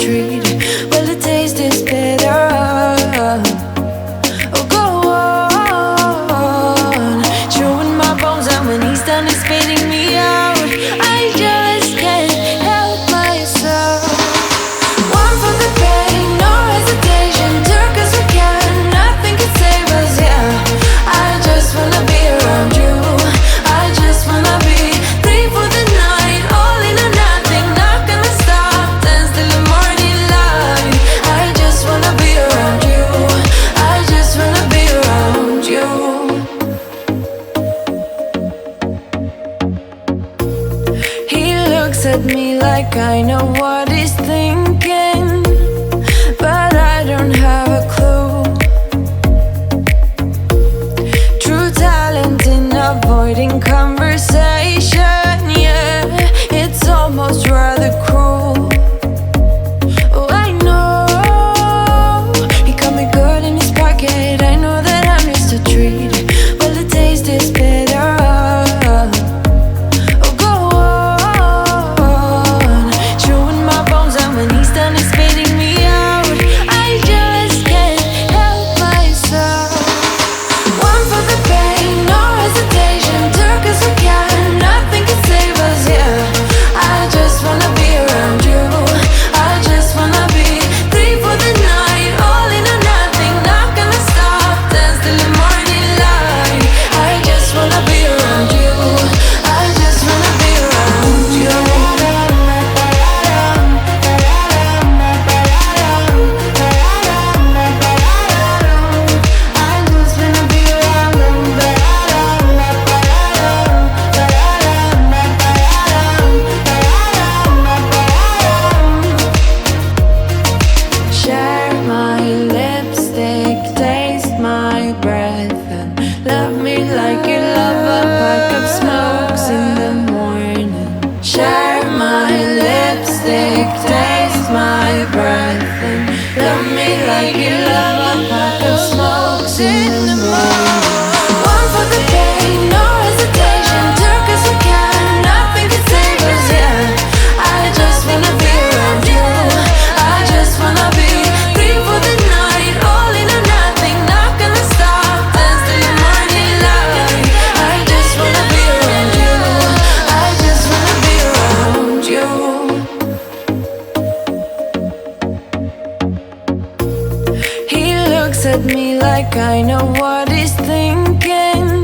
treat it. Well, the taste is better. Oh, go on, chewing my bones out when he's done is spitting me out. I just can't help myself. One for the pain, no hesitation. Took us we can, nothing can save us, yeah. I just wanna be around you. I just wanna be three for the night, all in or nothing. Not gonna stop, dance till the morning light. I just wanna be around you. I just wanna be around you. He looks at me like I know what he's thinking, but I don't have a clue. True talent in avoiding conversation, yeah, it's almost rather cruel. Oh, I know he got me good in his pocket. I know that I'm just a treat. Well, the taste is better. Oh, go on, chewing my bones out when he's done is spitting me out. I just can't help myself. One for the pain, no hesitation. Took us we can, nothing can save us, yeah. I just wanna be around you. I just wanna be three for the night, all in or nothing. Not gonna stop, dance till the morning light. I just wanna be around you. I just wanna be around you. Share my lipstick, taste my breath, and love me like you love a pack of smokes in the morning. Share my lipstick, taste my breath, and love me like you love a pack of smokes in the morning. One for the pain, no hesitation. Took us we can, nothing can save us, yeah. I just wanna be around you. I just wanna be three for the night, all in or nothing. Not gonna stop, dance till the morning light. I just wanna be around you. I just wanna be around you. He looks at me like I know what he's thinking,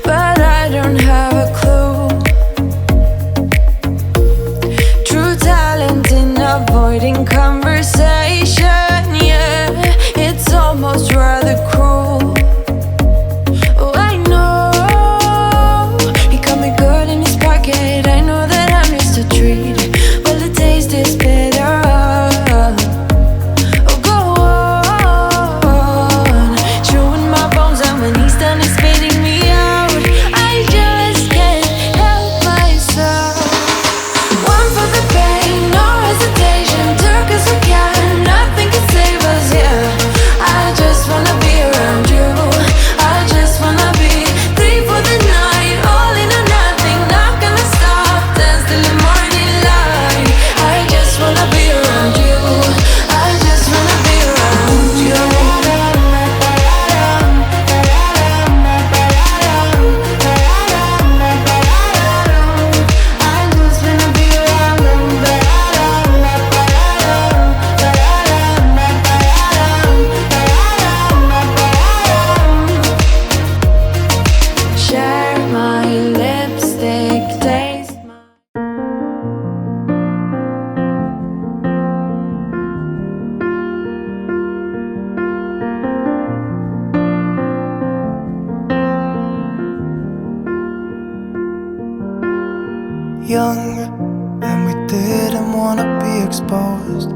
but I don't have a clue. True talent in avoiding conversation, yeah, it's almost rather cruel. Oh, I know he got me good in his pocket. I know that I'm just a treat. Well, the taste is better. Oh, go on, chewing my bones out when he's done is spitting me out. I just can't help myself. One for the pain, no hesitation. Took us we can, nothing can save us, yeah. I just wanna be around you. I just wanna be three for the night, all in or nothing. Not gonna stop, dance till the morning light. I just wanna be around you. I just wanna be around you. Share my lipstick, taste my. Young, and we didn't wanna be exposed.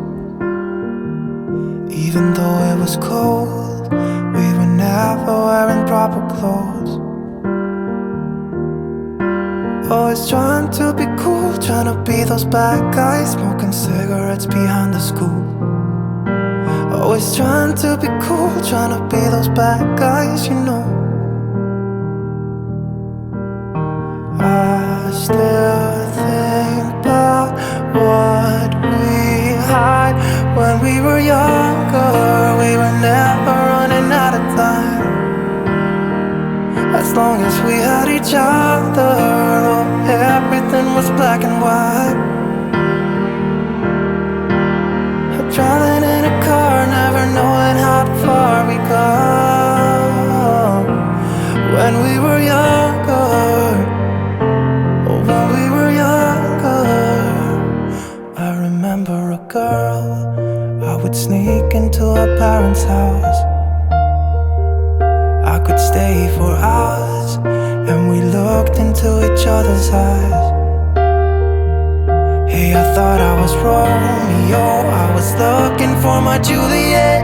Even though it was cold, we were never wearing proper clothes. Always trying to be cool, trying to be those bad guys, smoking cigarettes behind the school. Always trying to be cool, trying to be those bad guys, you know. I still think about what we had As long as we had each other, oh, everything was black and white. Driving in a car, never knowing how far we go. When we were younger, oh, when we were younger, I remember a girl. I would sneak into her parents' house. I could stay for hours, and we looked into each other's eyes. Hey, I thought I was Romeo, I was looking for my Juliet.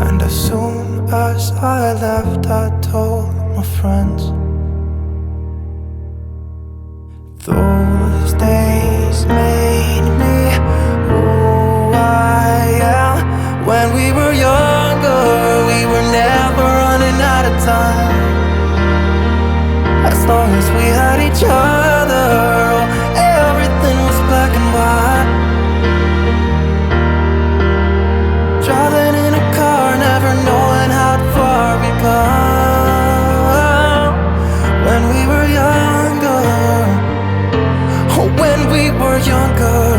And as soon as I left, I told my friends. Those days made me who I am. When we were younger, we were never running out of time. As long as we had each other, oh, everything was black and white. Driving in a car, never knowing how far we go. When we were younger, oh, when we were younger.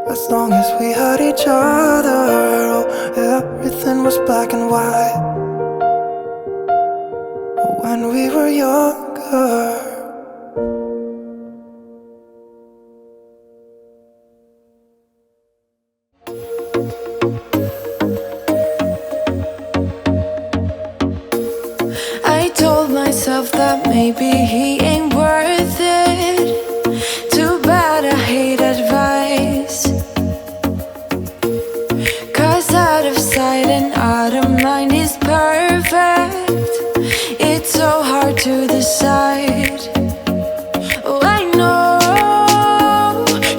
As long as we had each other, oh, everything was black and white. When we were younger. I told myself that maybe he ain't worth it. Too bad I hate advice. 'Cause out of sight and out of mind is perfect. It's so hard to decide. Oh, I know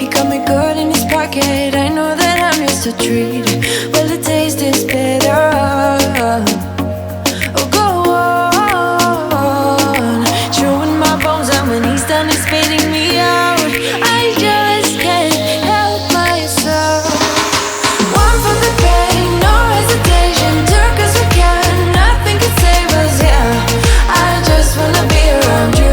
he got me good in his pocket. I know that I'm just a treat. Well, the taste is bitter. Oh, go on, chewing my bones out when he's done is spitting me out. I just can't help myself. One for the pain, no hesitation. Took us again, nothing can save us, yeah. I just wanna be around you.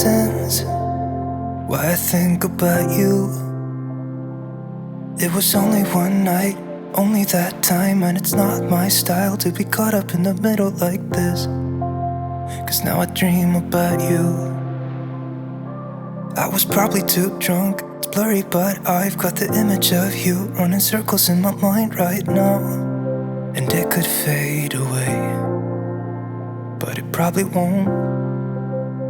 sense why I think about you. It was only one night, only that time, and it's not my style to be caught up in the middle like this. 'Cause now I dream about you. I was probably too drunk, it's blurry, but I've got the image of you running circles in my mind right now. And it could fade away, but it probably won't,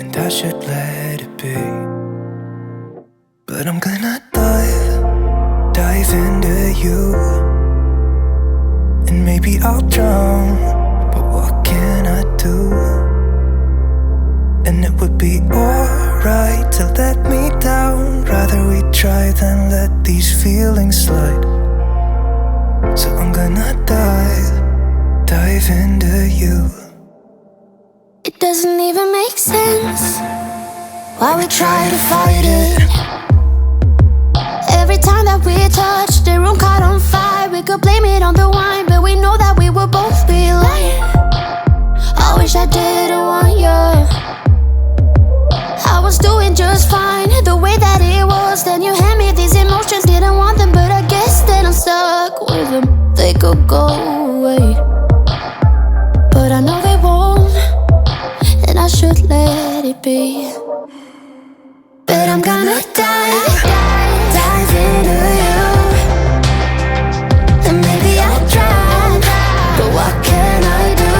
and I should let it be. But I'm gonna dive into you, and maybe I'll drown, but what can I do? And it would be alright to let me down. Rather we try than let these feelings slide. So I'm gonna dive into you. It doesn't even make sense why we try to fight it. Every time that we touch, the room caught on fire. We could blame it on the wine, but we know that we will both be lying. I wish I didn't want you. I was doing just fine, the way that it was. Then you hand me these emotions, didn't want them, but I guess that I'm stuck with them. They could go away, but I know they won't, and I should let it be. But I'm gonna dive into you, and maybe I'll drown, but what can I do?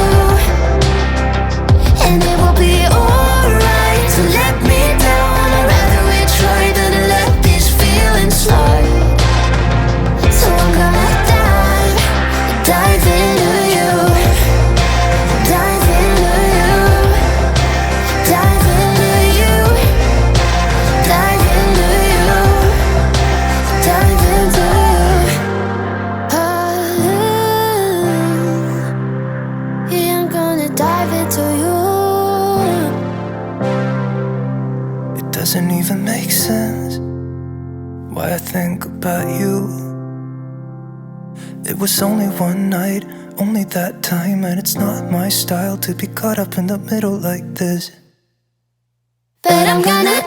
And it will be alright to let me down. I'd rather we try than let these feelings slide. So I'm gonna dive into you, dive into you, dive into you, dive into you, dive into you. Yeah, I'm gonna dive into you. It doesn't even make sense why I think about you. It was only one night, only that time, and it's not my style to be caught up in the middle like this. But I'm gonna